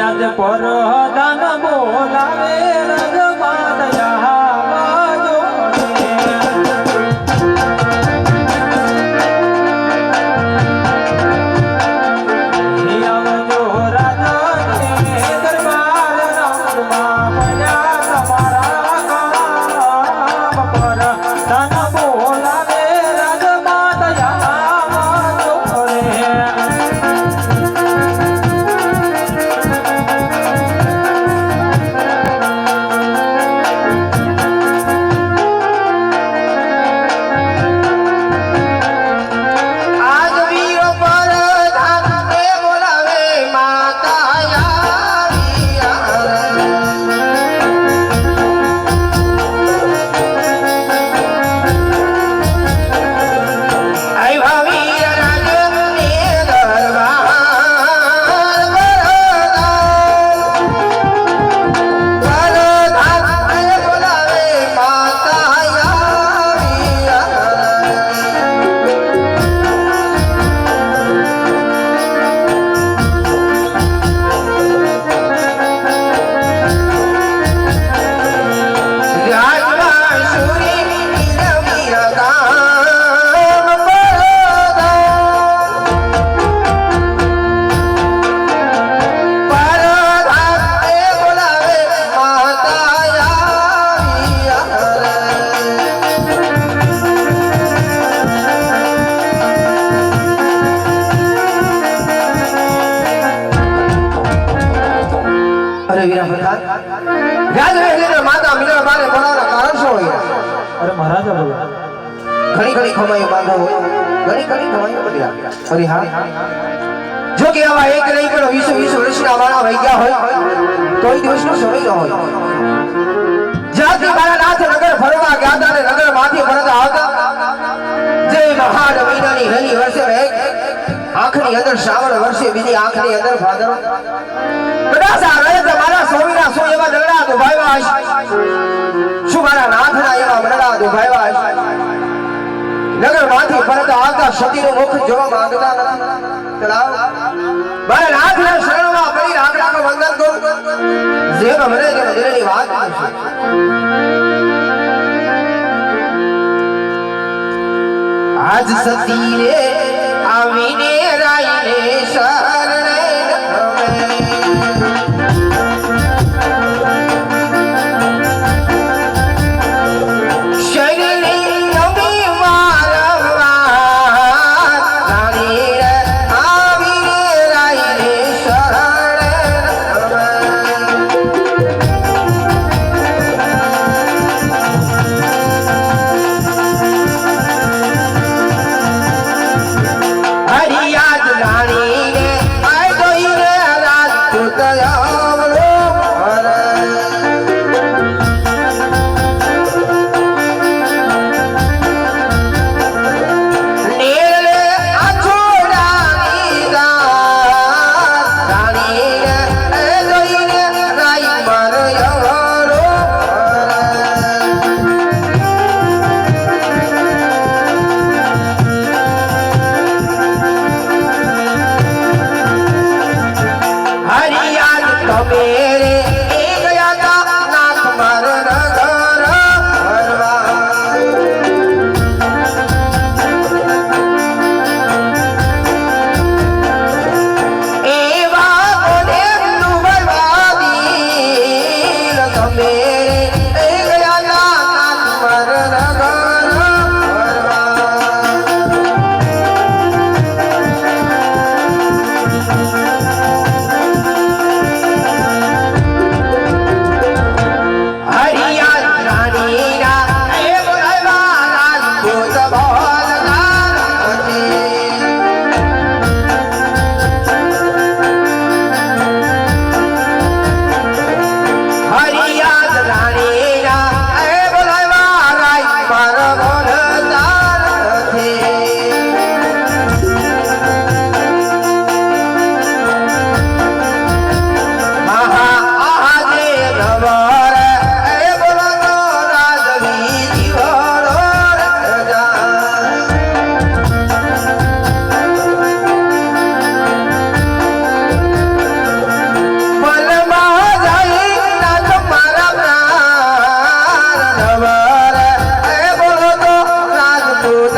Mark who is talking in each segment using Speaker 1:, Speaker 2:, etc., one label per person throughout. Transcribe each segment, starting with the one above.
Speaker 1: આજ પર દાન બોલાવે રજમાં દયા જોડે આવજો રાજા દરબાર રામમાં પડ્યા તમારા કામ પર દાન બોલાવે રજમાં દયા જોડે अरे महाराज
Speaker 2: घड़ी घड़ी खमाई बांधो घड़ी घड़ी खमाई बढ़िया अरे हाँ जो कि आवा एक नहीं पर 20 વર્ષના વાળા થઈ ગયા હોય કોઈ દિવસનો સમય ન હોય જાતિ મારા નાથ નગર ફરવા ગયા હતા ને નગર માંથી ફરતા આવતા જે મહાન મહિનાની હલી વર્ષે આંખની અંદર શ્રાવણ વર્ષે બીજી આંખની અંદર ભાદરો કદાચ આ રહે તમારા સોવીના સો એવા દગડા દુભાવ્યા હશે શું મારા નાથના એવા મરડા દુભાવ્યા હશે નગર માંથી ફરતા આવતા સતીનું મુખ જોવા માંગતા નથી ચલાવ મારા નાથના શરણમાં પડી આંકડાનું વંદન કરું જેમ મને જેમ દિલની વાત કરશે આજ સતી રે આવીને રાઈને શરણે હરિયાદ રાણી રે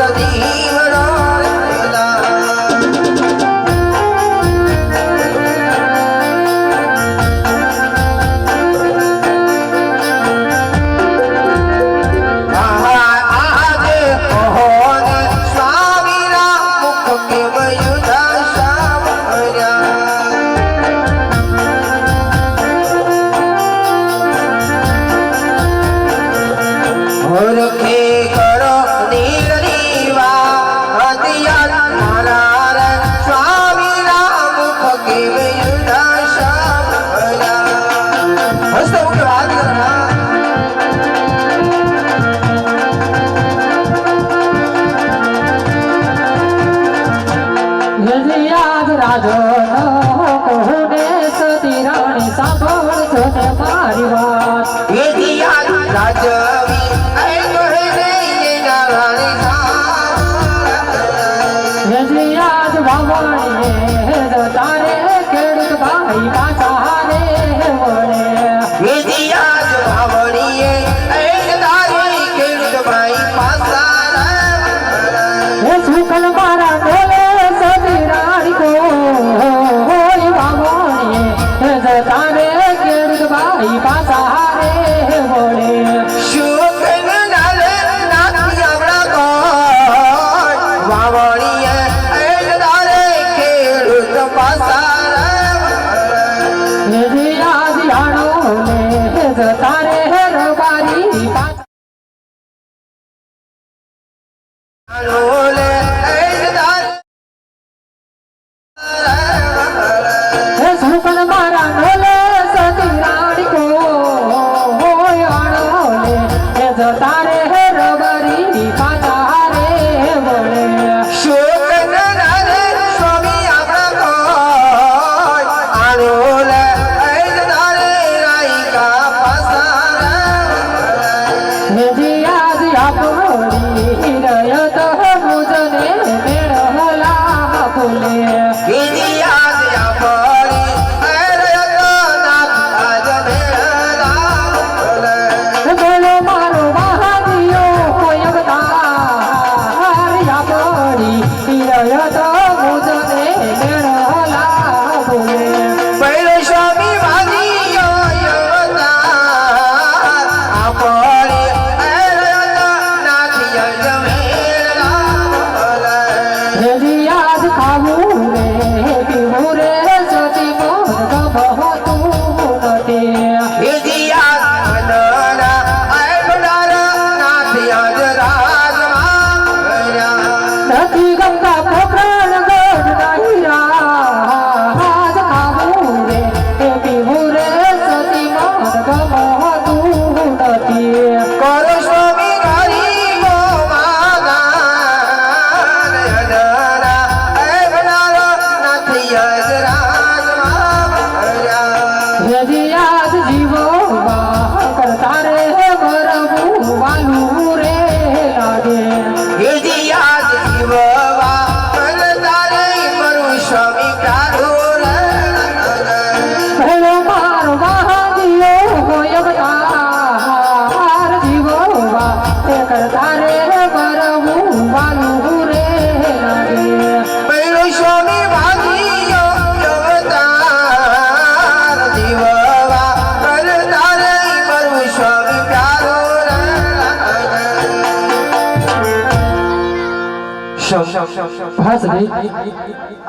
Speaker 2: સજીવનો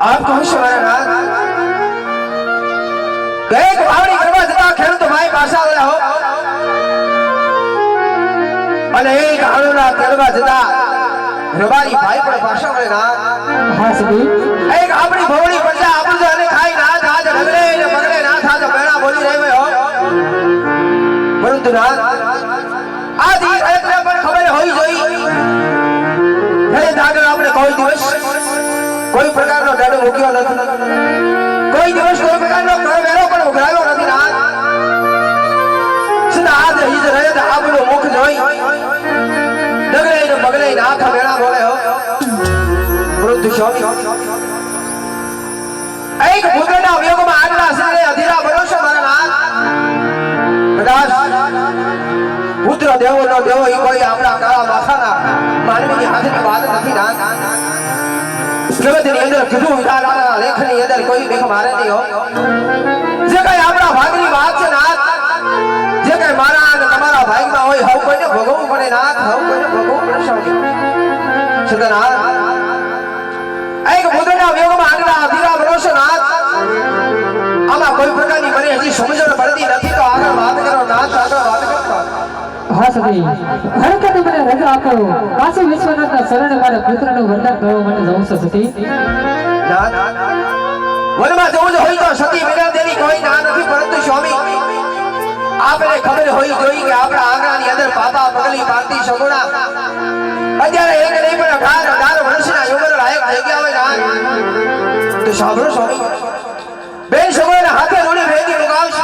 Speaker 2: आप कौन से કઈક વાવણી કરવા જતા ખેડૂત ભાઈ પાછા આવ્યા હો અને એ ગાળોના તેલવા જતા રબારી ભાઈ પણ પાછા આવ્યા હા સદી એક આપણી ભોળી પ્રજા આપણું અને ખાઈ ના થાજ રગડે ને પગડે ના થાજ બેણા બોલી રહ્યો હો પરંતુ ના આ દી એટલે પણ ખબર હોઈ જોઈ હે દાગર આપણે કોઈ દિવસ કોઈ પ્રકારનો ડડો મૂક્યો નથી કોઈ દિવસ કોઈ પ્રકારનો કરવેરો પણ ઉઘરાયો નથી ના સદા આજ હિજ રહે તો આપણું મુખ જોઈ ડગલે ને બગલે નાથ વેણા બોલે હો વૃદ્ધ સ્વામી એક પુત્રના વિયોગમાં આગલા સિરે અધીરા ભરોસો મારા નાથ કદાચ પુત્ર દેવો નો દેવો ઈ કોઈ આપણા કાળા માથાના માનવીની હાથની વાત નથી ના જગતની અંદર કીધું વિધાના લેખની અંદર કોઈ ભીખ મારે નહીં હો જે કઈ આપણા ભાગની વાત છે નાથ જે કઈ મારા અને તમારા ભાગમાં હોય હવ કોઈને ભોગવવું પડે નાથ હવ કોઈને ભોગવવું પડે સ્વામી સદનાથ એક મુદ્રના વિયોગમાં આગળ અધીરા ભરોસો નાથ આમાં કોઈ પ્રકારની મને હજી સમજણ પડતી નથી તો આગળ વાત કરો નાથ આગળ વાત કરો
Speaker 3: હા સતી હરકત મને રજા આપો કાશી વિશ્વનાથના શરણે મારા પુત્રનું વરદાન કરવા માટે જવું છે સતી
Speaker 2: વનમાં જવું જ હોય તો સતી વિના દેની કોઈ ના નથી પરંતુ સ્વામી આપણે ખબર હોવી જોઈએ કે આપણા આંગણાની અંદર પાપા પગલી પારતી સગુણા અત્યારે એક નહીં પણ 18 વર્ષના યુવક લાયક થઈ ગયા હોય ના તો સાંભળો સ્વામી બેન સગુણા હાથે રોડી ભેગી મુકાવશે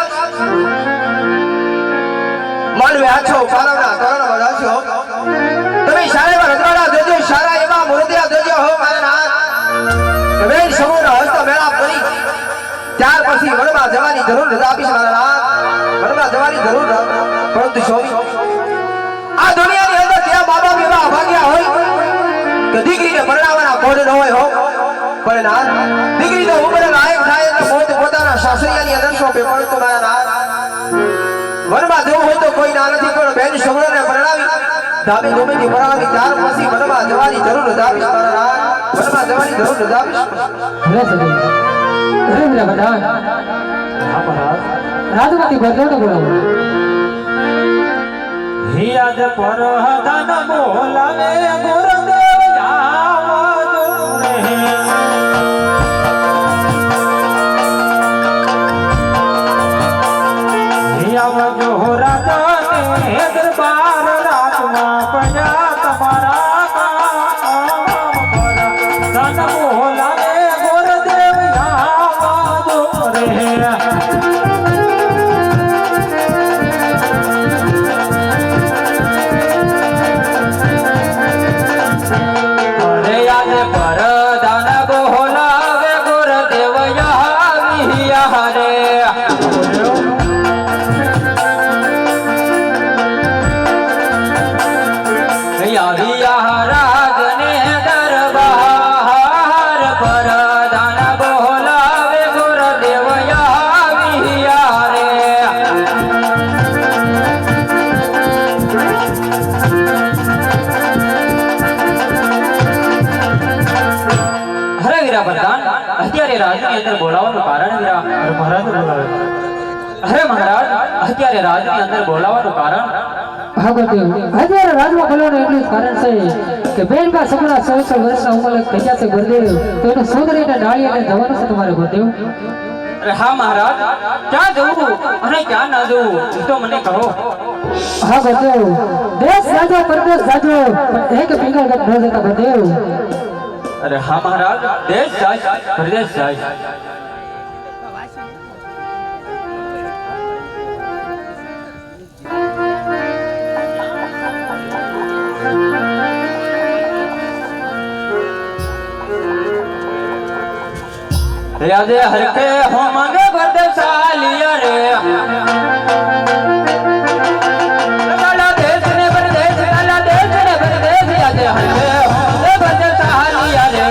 Speaker 2: માનવે આછો પાલવના તોરણ વધારશો તમે સારા રજવાડા દેજો સારા એવા મૂર્તિયા દેજો હો મારા નાથ તમે સમૂહના હસ્ત મેળાપ કરી ત્યાર પછી વનમાં જવાની જરૂર રજા આપીશ મારા નાથ વનમાં જવાની જરૂર પરંતુ સ્વામી આ દુનિયાની અંદર ત્યાં મા બાપ એવા અભાગ્યા હોય કે દીકરીને પરણાવવાના કોડ ન હોય હો પણ નાથ દીકરી તો ઉંમરે લાયક થાય એટલે પોતાના સાસરિયાની અંદર સોંપે પરંતુ મારા નાથ વનમાં જવું હોય તો કોઈ ના નથી પણ બેન સગુણાને પરણાવી ધામી ધૂમીથી પરણાવી ત્યાર પછી વનમાં જવાની જરૂર રજાવીશ મારા નાથ વનમાં જવાની જરૂર રજાવીશ
Speaker 3: હરે સતી હરે વીરા વરદાન
Speaker 1: હા મહારાજ
Speaker 3: રાજમાંથી બદલોને બોલાવો
Speaker 1: હિયાદ પરધાન બોલાવે ગુરુદેવ આવજો રે આવજો રાજાને દરબાર રાતમાં પડ્યા તમારા કામ પર ધન બોલાવે ગુરુદેવ આવજો રે અરે યાદ પરધાન બોલાવે ગુરુદેવ આવ્યા રે રાજને દરબાર પરધાન બોલાવે ગુરુદેવ આવ્યા રે હરે વીરા વરદાન અત્યારે રાજની અંદર બોલાવવાનું કારણ વીરા અરે મહારાજ બોલાવે અરે મહારાજ અત્યારે રાજની અંદર બોલાવવાનું કારણ
Speaker 3: હા ગુરુદેવ અત્યારે રાજમાં બોલવાનું એટલું જ કારણ છે કે બેન કા સગુણા 100 વર્ષના ઉંમરે થઈ ગયા છે ગુરુદેવ તો એનું સોદરીને ડાળીને જવાનું છે તમારે ગુરુદેવ
Speaker 1: અરે હા મહારાજ ક્યાં જવું અને ક્યાં ના જવું એ તો મને કહો
Speaker 3: હા ગુરુદેવ દેશ જાજો પરદેશ જાજો પણ એક પિંગળગઢ ન જતા ગુરુદેવ
Speaker 1: અરે હા મહારાજ દેશ જાય પ્રદેશ જાય યાદે હરકે હો મંગે બદસાલિયા રે કાલા દેશ ને પરદેશ યાદે હરકે હો મંગે બદસાલિયા રે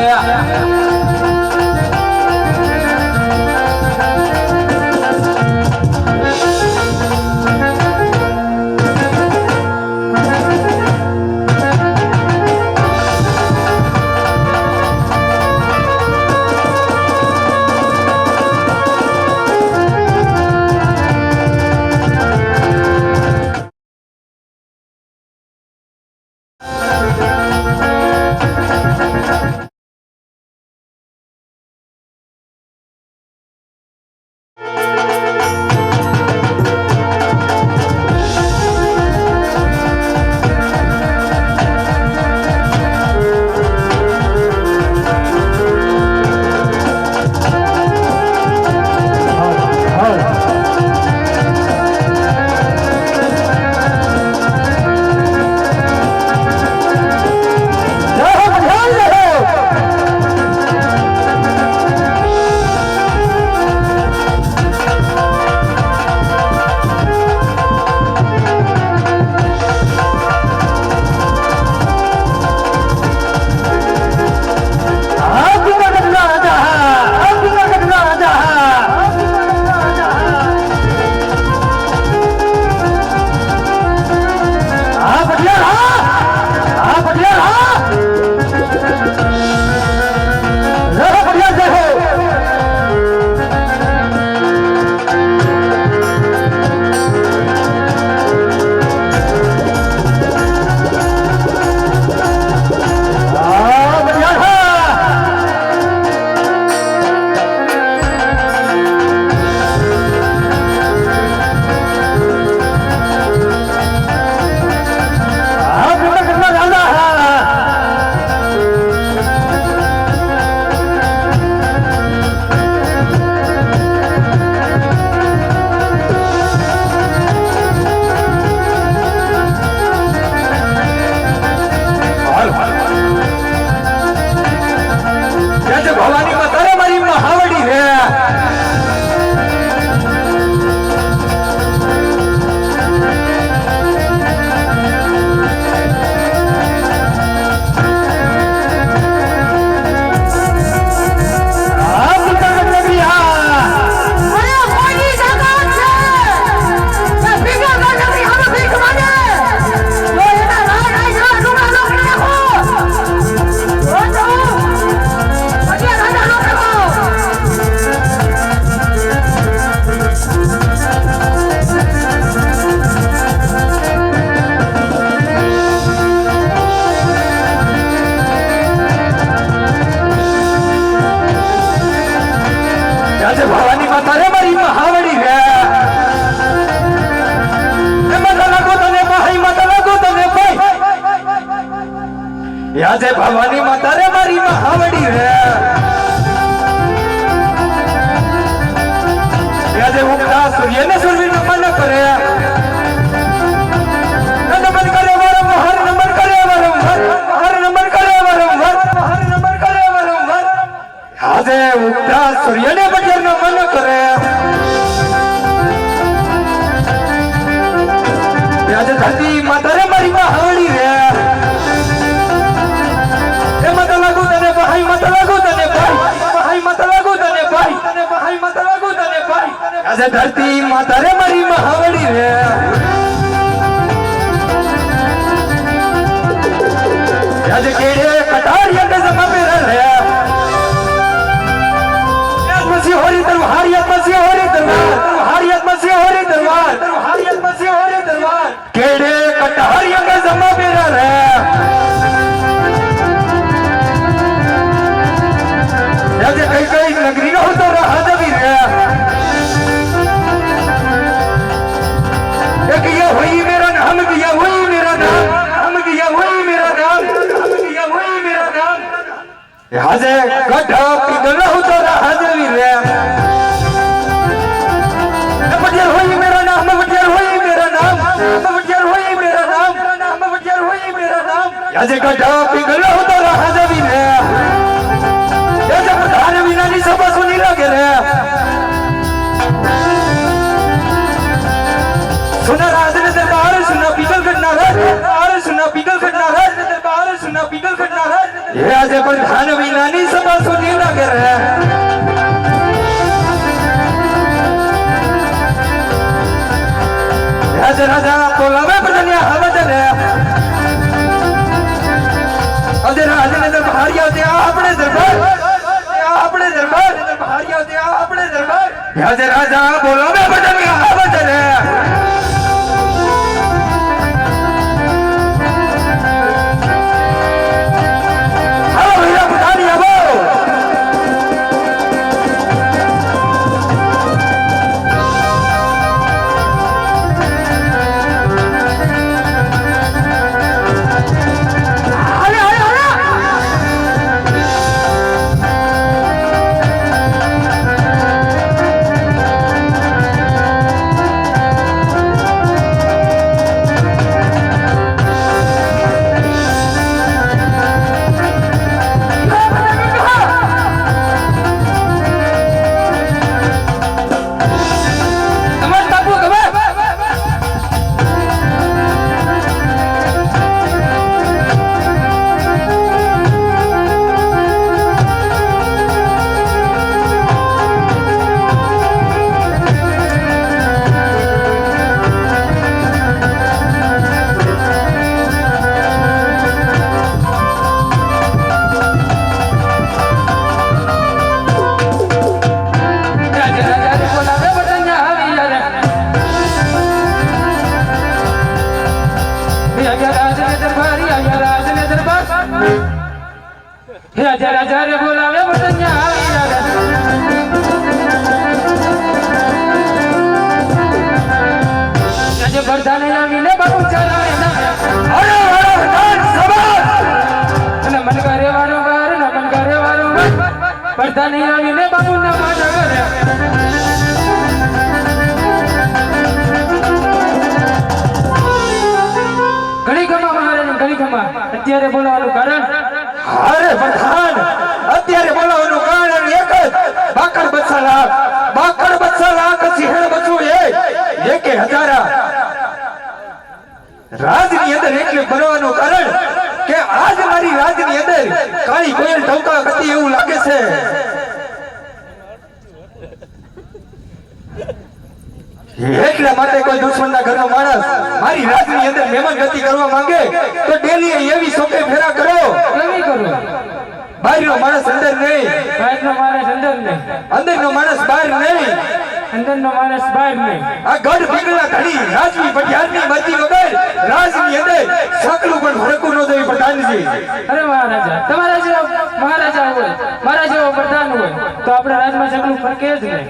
Speaker 2: સૂર્યને બજારનો મન કરે આજે ધરતી માતા રે મારી મહાવડી રે એ માતા લાગુ તને ભાઈ માતા લાગુ તને ભાઈ માતા લાગુ તને ભાઈ માતા લાગુ તને ભાઈ આજે ધરતી માતા રે મારી મહાવડી રે આજે કેડે કટારિયા ને જમા પે રે મસી હોરી તલવાર યાદ મસી હોરી તલવાર યાદ મસી હોરી તલવાર યાદ મસી હોરી તલવાર કેડે કટારિયા ને જમા પે રે આજે કઈ કઈ નગરી નો તો રાહદવી રે एक ये वही मेरा नाम दिया वही मेरा नाम हम दिया वही मेरा नाम हम दिया वही मेरा नाम यहाँ से गड्ढा पिघल तो राहदवी रे बटियार वही मेरा नाम बटियार वही मेरा नाम बटियार वही मेरा नाम बटियार वही मेरा नाम यहाँ से गड्ढा पिघल तो राहदवी रे ऐसे प्रधान बिना नहीं सभा सुनी लगे रे सुना राजने दरबार सुना पीगल घटना है सुना पीगल घटना है दरबार सुना पीगल घटना है ये आज प्रधान विनानी सभा सुनी लगे रहे राजा राजा बोलावे बदनिया हवा चले अरे राजने दरबार याते अपने दरबार याते अपने दरबार राजा राजा बोलावे बदनिया हवा चले राजा राजा रे बोलावे बटनिया राजा बरदाने नामीने बाबू चलावे ना अरे अरे बरदान सभा न मन करे वारो वार न मन करे वारो बरदाने नामीने बाबू न माजा करे घड़ी खमा महाराज घड़ी खमा અત્યારે બોલાવાનું કારણ અરે પ્રધાન અત્યારે બોલાવવાનું કારણ એક જ બાકડ બચ્ચા લાખ સિંહણ બચ્ચું એક હજારા રાજની અંદર એટલે બનવાનું કારણ કે આજ મારી રાજની અંદર કાળી કોયલ ઢોકા કરતી એવું લાગે છે એટલા માટે કોઈ દુશ્મનના ઘરનો માણસ મારી રાજની અંદર મહેમાન ગતિ કરવા માંગે તો ડેલી એવી સોકે ફેરા કરો કેવી કરો બહારનો માણસ અંદર નહીં બહારનો માણસ અંદર નહીં અંદરનો માણસ બહાર નહીં અંદરનો માણસ બહાર નહીં આ ગઢ પીગળા ધણી રાજવી પટિયારની મતી વગર રાજની અંદર સાકલું પણ ભડકું ન દેવી પ્રધાનજી અરે મહારાજા તમારા જેવો મહારાજા હોય મારા જેવો પ્રધાન હોય તો આપણા રાજમાં સાકલું ફરકે જ નહીં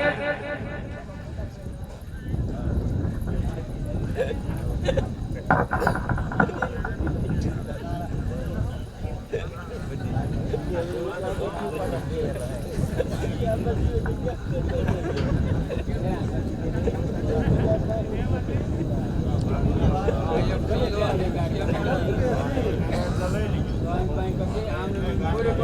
Speaker 4: આમ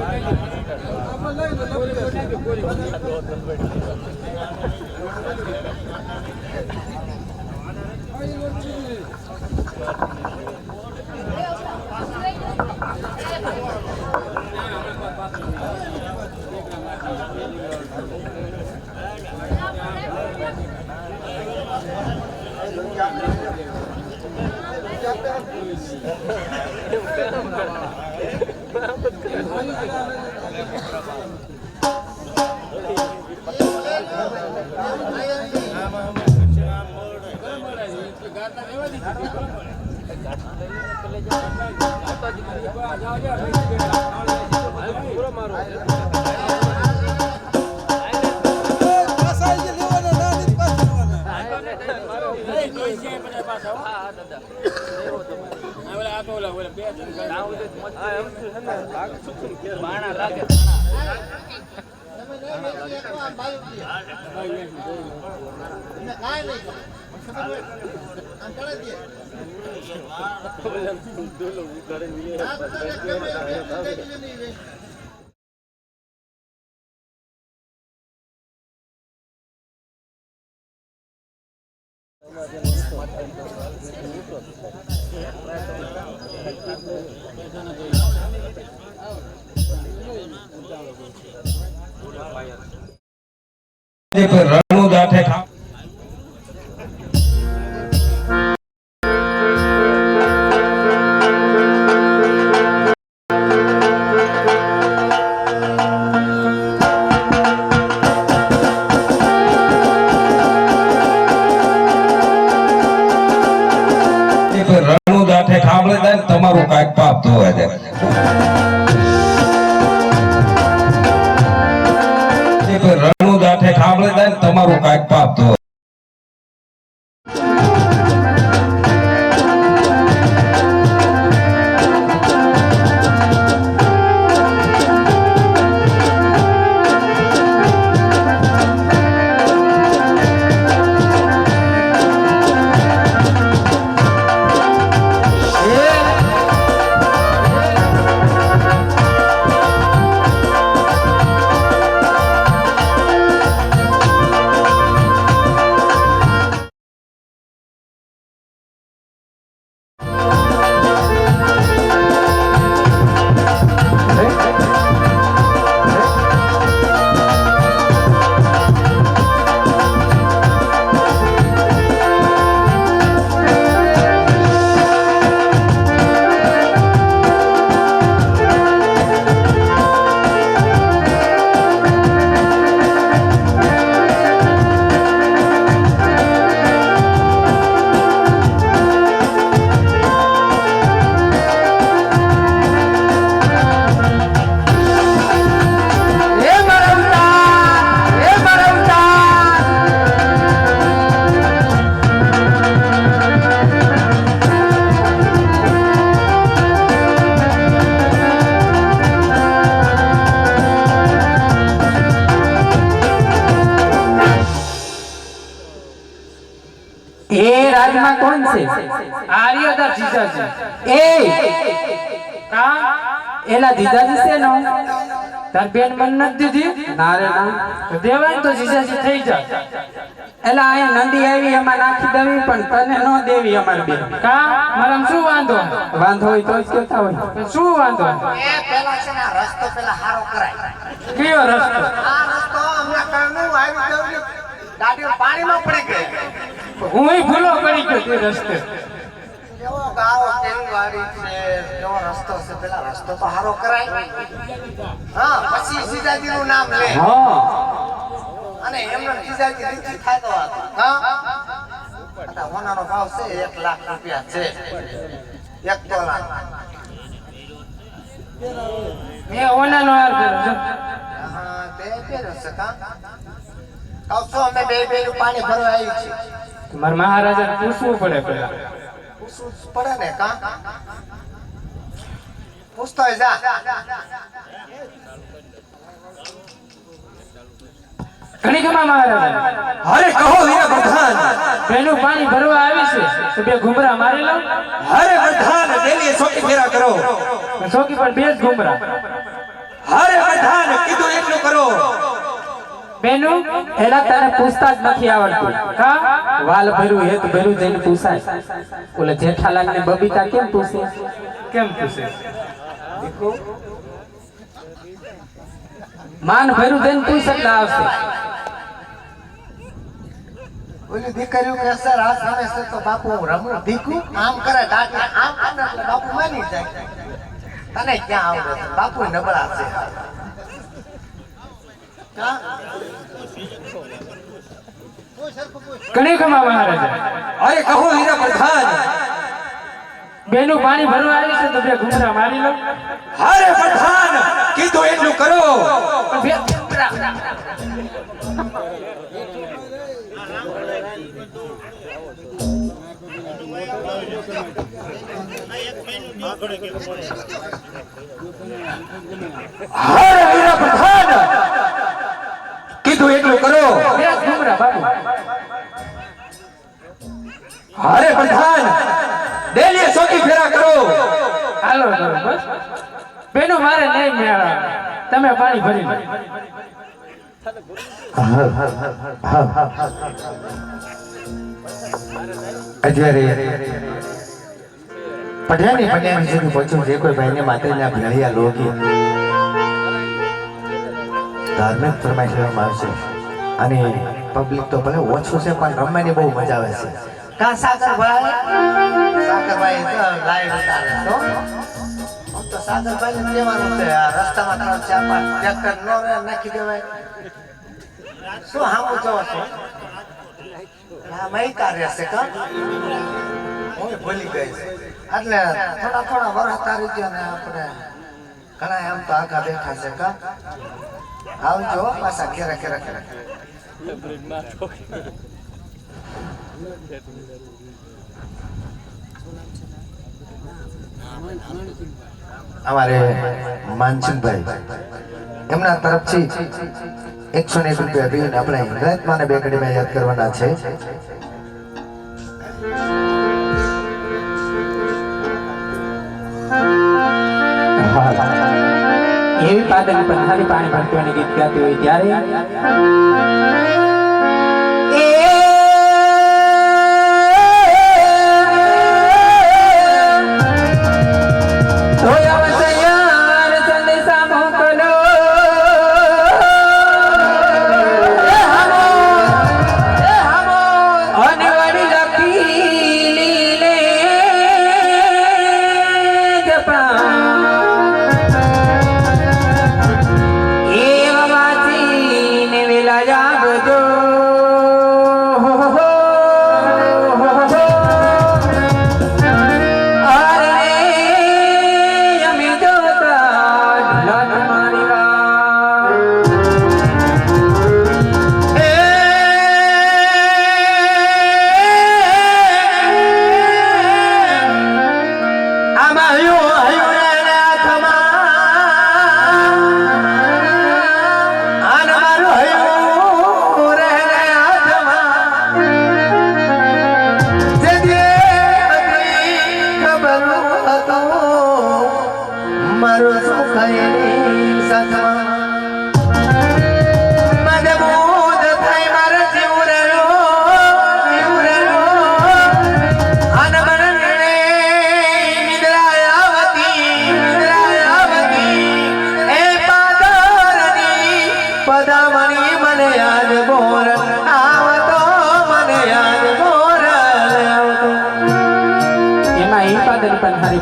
Speaker 4: રણુ દાઠે ખા રણુ દાઠે ખાંભળે જાય ને તમારું કાંઈક પાપ ધોવા જાય રણુ દાઠે ખાંભળે જાય ને તમારું કાંઈક પાપ ધોવા
Speaker 1: એ રાજમાં કોણ છે?
Speaker 3: આર્યધર જીજાજી.
Speaker 1: એ
Speaker 3: કા
Speaker 1: એલા જીજાજી છે નો
Speaker 3: તાર બેન મન નથી દીધી
Speaker 1: ના રે ના
Speaker 3: દેવાય તો જીજાજી થઈ જાય.
Speaker 1: એલા અહીંયા નંદી આવી એમાં નાખી દેવી પણ તને નો દેવી અમાર બેન.
Speaker 3: કા મારામ શું વાંધો?
Speaker 1: વાંધો હોય તો જ કહેતા હોય.
Speaker 3: શું વાંધો?
Speaker 2: એ પેલા છે ને રસ્તો પેલા હારો કરાય.
Speaker 3: કયો રસ્તો?
Speaker 2: આ રસ્તો હમણાં કારનું આવી ગયું ગાડીઓ પાણીમાં પડી ગઈ.
Speaker 3: હું ભૂલો પડી ગયો તે રસ્તે.
Speaker 2: કેવો ગાવો કેવી વાડી છે કેવો રસ્તો છે પેલા રસ્તો તો હારો કરાય. હા પછી સીતાજી નું નામ લે.
Speaker 1: હા
Speaker 2: અને એમનો સીતાજી રીતિ થાય તો હા આ હોનાનો ભાવ છે 1 લાખ રૂપિયા છે. 1 તોલા.
Speaker 3: મેં ઓનાનો હાર કર્યો છે.
Speaker 2: હા તે પહેર્યો છે કા આવશો અમે બે પાણી ભરવા આવી છે.
Speaker 3: મારા મહારાજાને પૂછવું પડે પેલા.
Speaker 2: પૂછવું પડે ને કા પૂછતો જા.
Speaker 3: ઘણી ખમા મહારાજા.
Speaker 4: અરે કહો વીર પ્રધાન
Speaker 3: બેનું પાણી ભરવા આવી છે તો બે ઘુમરા મારી લઉં.
Speaker 4: અરે પ્રધાન દેવીએ સોટી ફેરા કરો
Speaker 3: ચોકી પર બે જ ઘુમરા.
Speaker 1: બેનુ એલા તને પૂછતા જ નથી આવડતું કા વાલ ભર્યું હેત ભર્યું જઈને પૂછાય ઓલે જેઠાલાલ ને બબીતા કેમ પૂછે દેખો માન ભર્યું જઈને પૂછ એટલે આવશે
Speaker 2: ઓલી દીકરીઓ કે સર આ સામે સર તો બાપુ હું રમું દીકું આમ કરે દાટી આમ આમ એટલે બાપુ માની જાય તને ક્યાં આવડે છે બાપુ નબળા છે કા
Speaker 1: કણે કમા મહારાજા
Speaker 4: અરે કહો હીરા પ્રધાન
Speaker 1: બેનું પાણી ભરવા આવી છે તો બે ઘૂમરા મારી લો
Speaker 4: અરે પ્રધાન કીધું એટલું કરો
Speaker 1: અરે વીરા પ્રધાન
Speaker 4: કીધું એટલું કરો
Speaker 1: બે ઘૂમરા બાબુ
Speaker 4: અરે પ્રધાન ડેલીએ ચોકી ફેરા કરો
Speaker 1: હાલો કરો બસ બેનું મારે નહીં મેળા તમે પાણી ભરી લો
Speaker 2: પઢ્યાની સુધી પહોંચ્યું જે કોઈ ભાઈને માતાજીના ભેળિયા લોકી ધાર્મિક ફરમાઈશ લેવામાં આવશે અને પબ્લિક તો ભલે ઓછું છે પણ રમવાની બહુ મજા આવે છે કા સાગરભાઈ લાઈવ ઉતારે તો હું તો સાગરભાઈ ને કહેવાનું છે આ રસ્તામાં ત્રણ ચાર પાંચ ટ્રેક્ટર નો નાખી દેવાય શું હામું જોવો છો હા મહિકા રહેશે કા હું ભૂલી ગઈ એટલે થોડા વરસ તારી ગયો ને આપણે ઘણા એમ તો આગા બેઠા છે કા આવજો પાછા ઘેરે ઘેરે ઘેરે અમારે માનસિંહભાઈ એમના તરફથી 101 રૂપિયા દઈને આપણે હિંગળાજમાં બે કડીમાં યાદ કરવાના છે
Speaker 1: એવી પાદલ પર હારી પાણી ભરવાની ગીત ગાતી હોય ત્યારે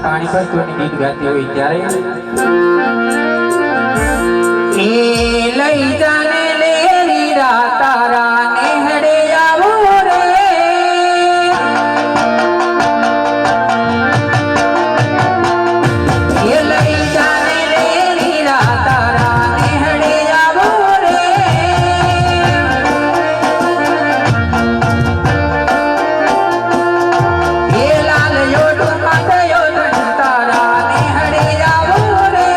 Speaker 1: પાણી ભરવાની ગીત ગાતી હોય ત્યારે લઈ જાને લે રીડા તારા નેહડે આવો રે લઈ જાને લે રીડા તારા નેહડે આવો રે લાલ યોડું માથે તારા નેહડે આવો રે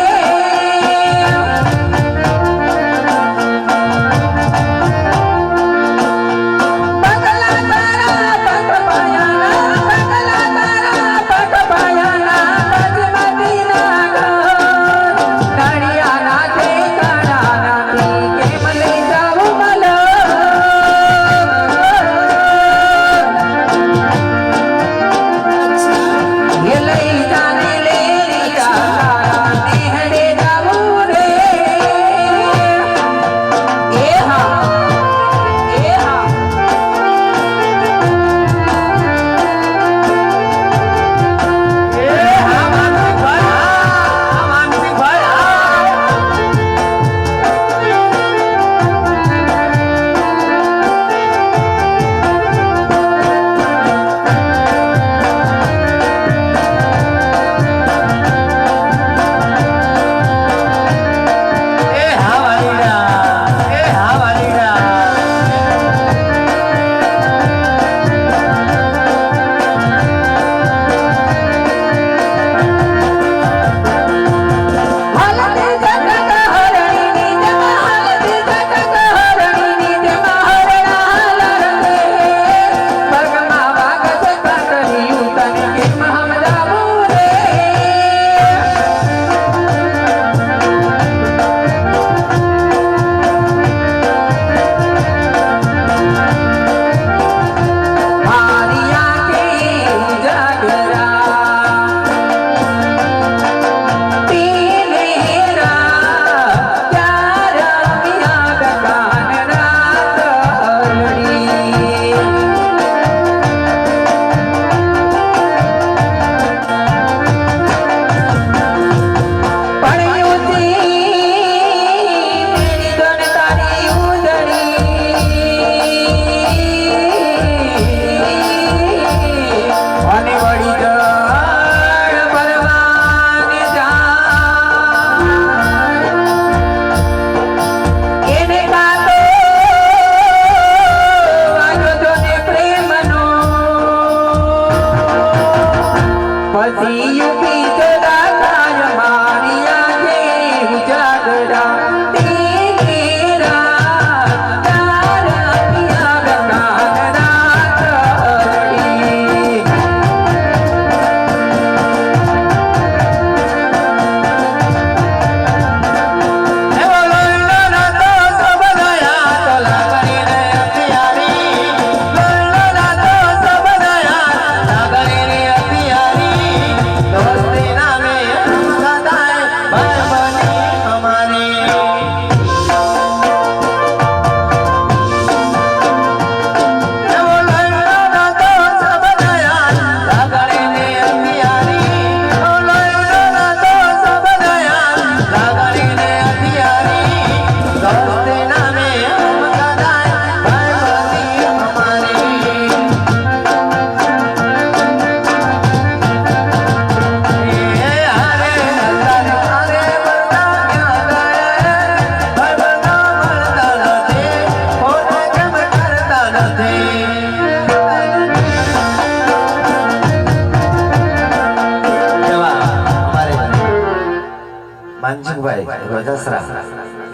Speaker 2: રોજસરા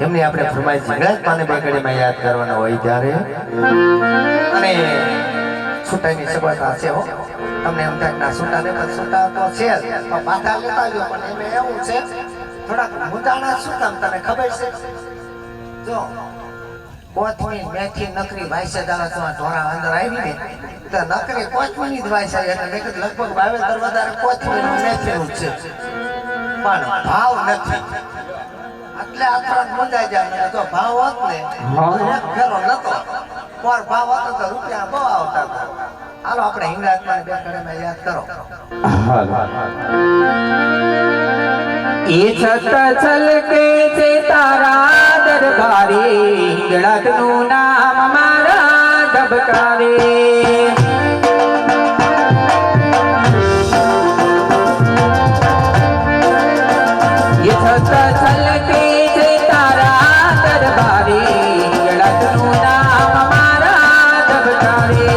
Speaker 2: એમની આપણે ફરમાઈશ ઝીંગડા પાને બેકડીમાં યાદ કરવાના હોય ત્યારે અને છૂટાની સગવડતા છે હો તમને એમ થાય ના છૂટા ને પણ છૂટા તો છે જ પણ પાછા લેતા આવજો પણ એમાં એવું છે થોડાક મુદ્દાના શું કામ તને ખબર છે જો કોથમી મેથી નકરી વાયસે દાડા તમારા ઢોરા અંદર આવી ને તો નકરી કોથમીની જ વાયસે એટલે મેં કીધું લગભગ વાવેતર વધારે કોથમીનું મેથીનું જ છે પણ ભાવ નથી એટલે આ થોડાક મુંજાઈ જાય જો ભાવ હોત ને એક ફેરો નતો પર ભાવ હતો તો રૂપિયા બહુ આવતા હતા હાલો આપણે હિંગળાજમાં બે કડીમાં યાદ કરો
Speaker 1: એ છત છલકે છે તારા દરબારે હિંગળાજનું નામ મારા ધબકારે એ છત છલકે છે તારા દરબારે હિંગળાજનું નામ મારા ધબકારે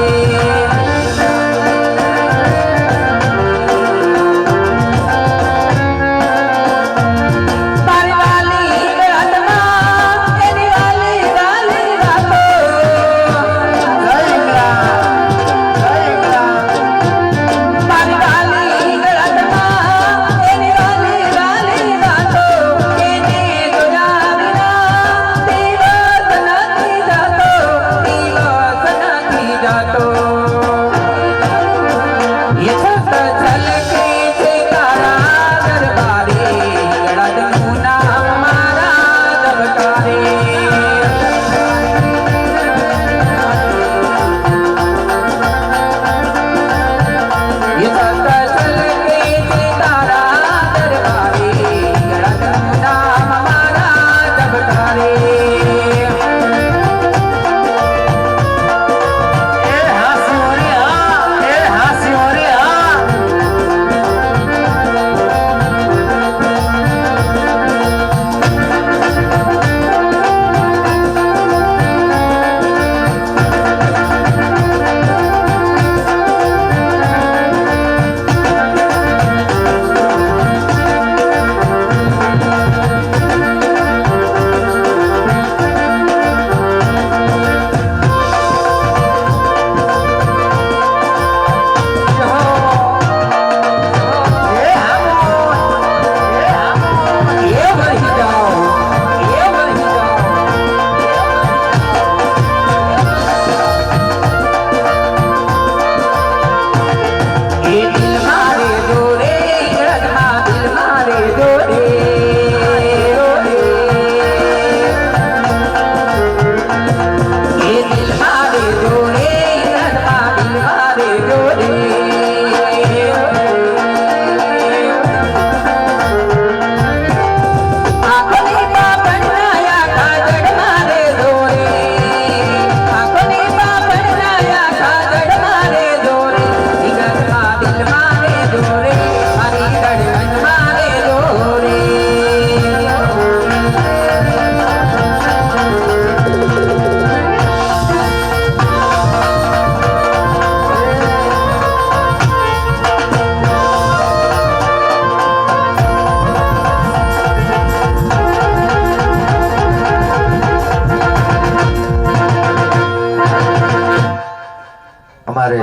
Speaker 2: અમારે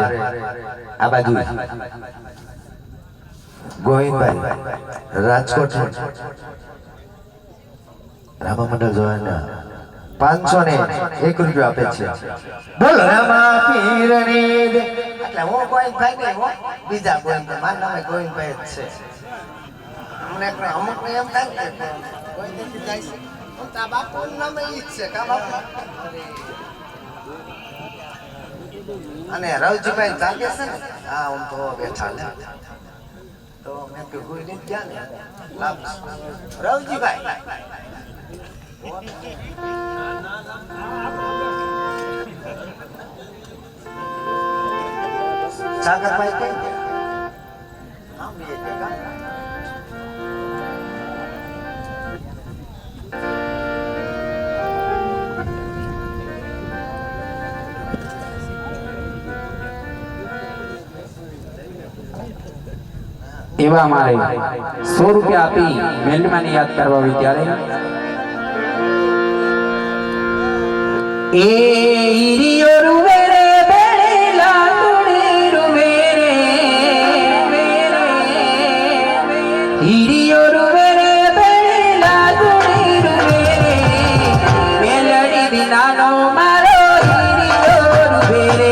Speaker 2: આ બાજુ ગોવિંદભાઈ રાજકોટ રામા મંડળ જોવાના 501 રૂપિયા આપે છે બોલ રામા પીરની એટલે હું ગોવિંદભાઈ નહીં હો બીજા ગોવિંદભાઈ મારું નામ ગોવિંદભાઈ જ છે અમને અમુક ને એમ થાય કે ગોવિંદભાઈ જાય છે તા બાપુનું નામ ઈ જ છે કા બાપુ અને રવજીભાઈ જાગે છે ને હા હું તો બેઠા ને તો મેં કે કોઈ નહીં ગયા ને લાભ રવજીભાઈ સાગરભાઈ કઈ હા બીજે જગા
Speaker 1: એવા મારે 100 રૂપિયા આપી મેલડીમાને યાદ કરવા આવી ત્યારે એ ઈરિયો રૂવે રે બેલા તુડી રૂવે રે ઈરિયો રૂવે રે બેલા તુડી રૂવે રે મેલડી વિનાનો મારો ઈરિયો રૂવે રે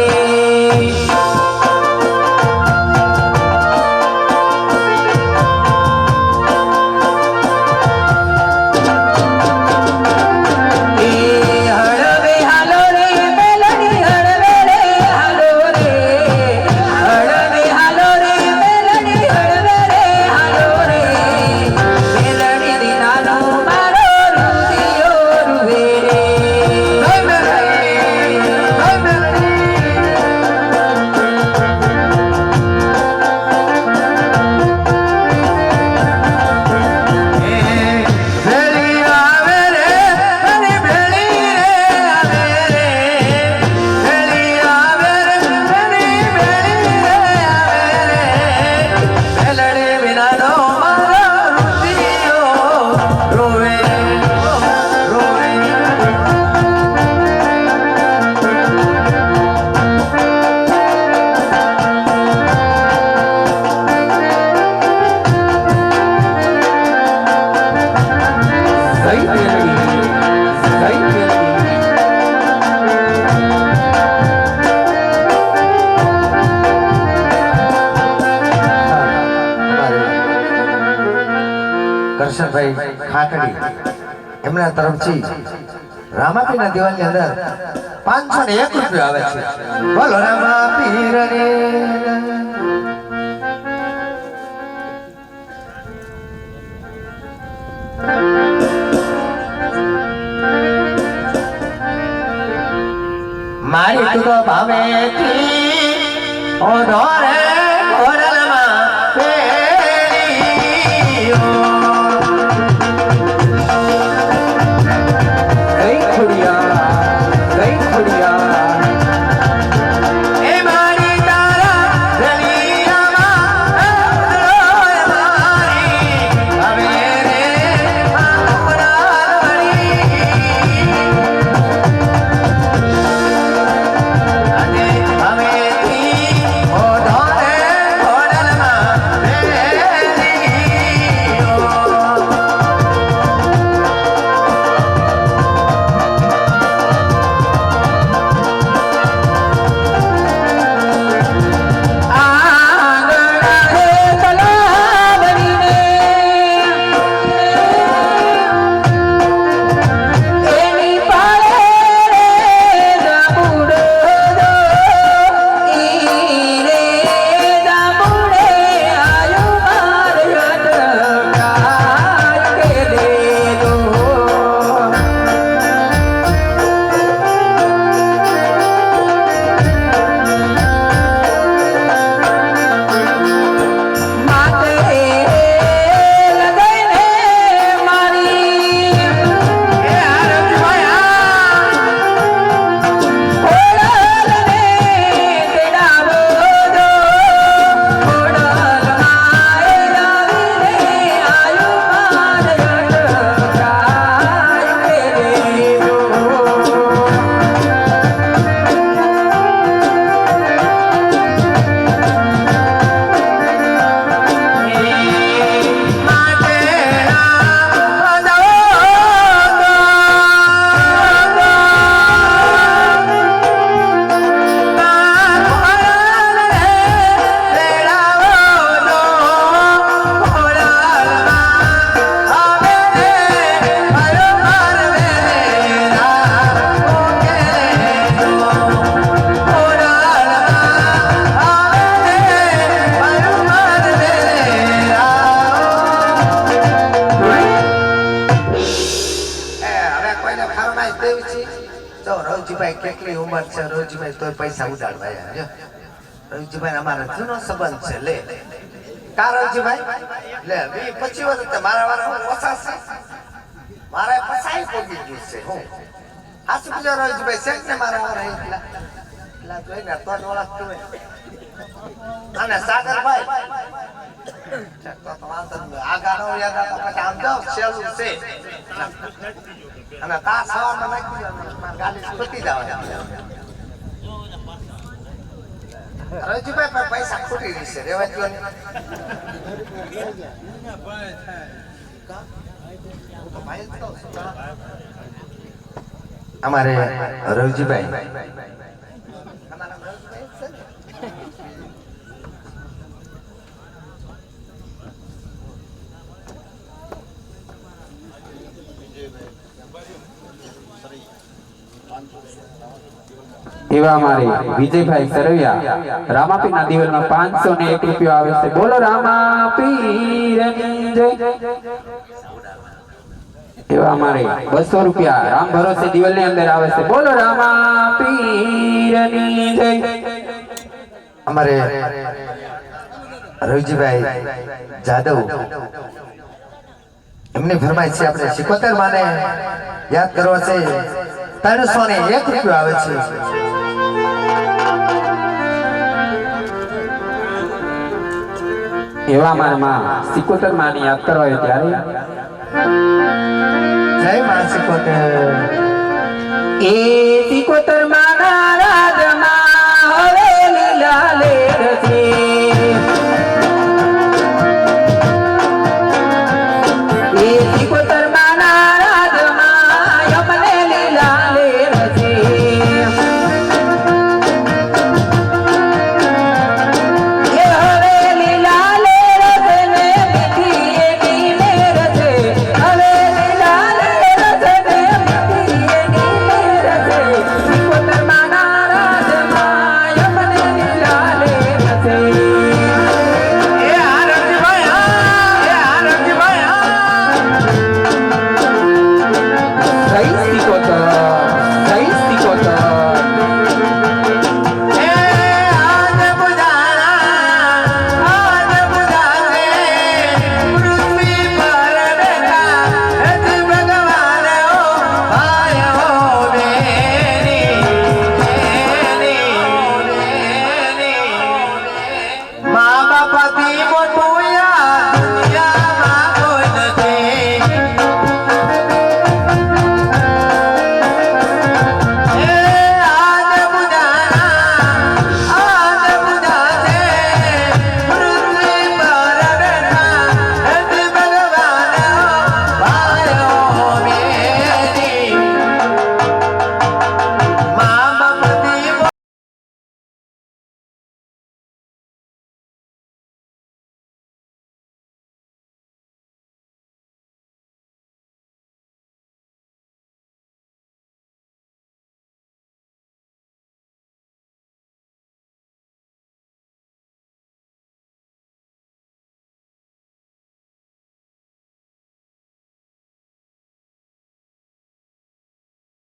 Speaker 2: કરશનભાઈ ખાકડી એમના તરફથી રામાપીરના દિવાલની અંદર 501 રૂપિયા આવે છે બોલો રામાપીર રે મારી તું તો ભાવેથી ઓ ધોરે ઘોડલમાં પેલીઓ ગઈ ખુડિયા એ મારી તારા રલિયામાં મારી હવે રે અને હવેથી ઓ ધોરે ઘોડલમાં પેલીઓ રોજીભાઈ કેટલી ઉંમર છે રોજીભાઈ તોય પૈસા ઉડાડવા જો રોજીભાઈ અમારો જૂનો સંબંધ છે લે કા રોજીભાઈ લે 20-25 વર્ષ મારા વાળા ઓછા છે મારે પસાઈ પોગી ગયું છે હું હાસુ બીજો રોજીભાઈ છે ને મારા વાળા એટલા જોઈને તો ઓળખતો હોય અને સાગરભાઈ આ ગાનો યાદ આવે પછી આમ જાવ સેલું છે અને તા સવારમાં નાખી દો ગાડી છૂટી જાવ રજુભાઈ પૈસા ખૂટી રહેશે રેવા દો ને અમારે રવજીભાઈ
Speaker 5: એવા અમારે વિજયભાઈ સરવૈયા રામાપીરના દિવેલમાં 501 રૂપિયો આવે છે. બોલો રામાપીરની જય. એવા અમારે 200 રૂપિયા રામ ભરોસે દિવેલની અંદર આવે છે. બોલો રામાપીરની જય.
Speaker 2: અમારે રવજીભાઈ જાદવ એમની ફરમાઈશ છે આપણે 77 માને યાદ કરવા છે 301 રૂપિયો આવે છે.
Speaker 5: એવા અમારે માં 77 માની યાદ કરવા હોય ત્યારે
Speaker 2: જય માં 77
Speaker 5: એ 77 માં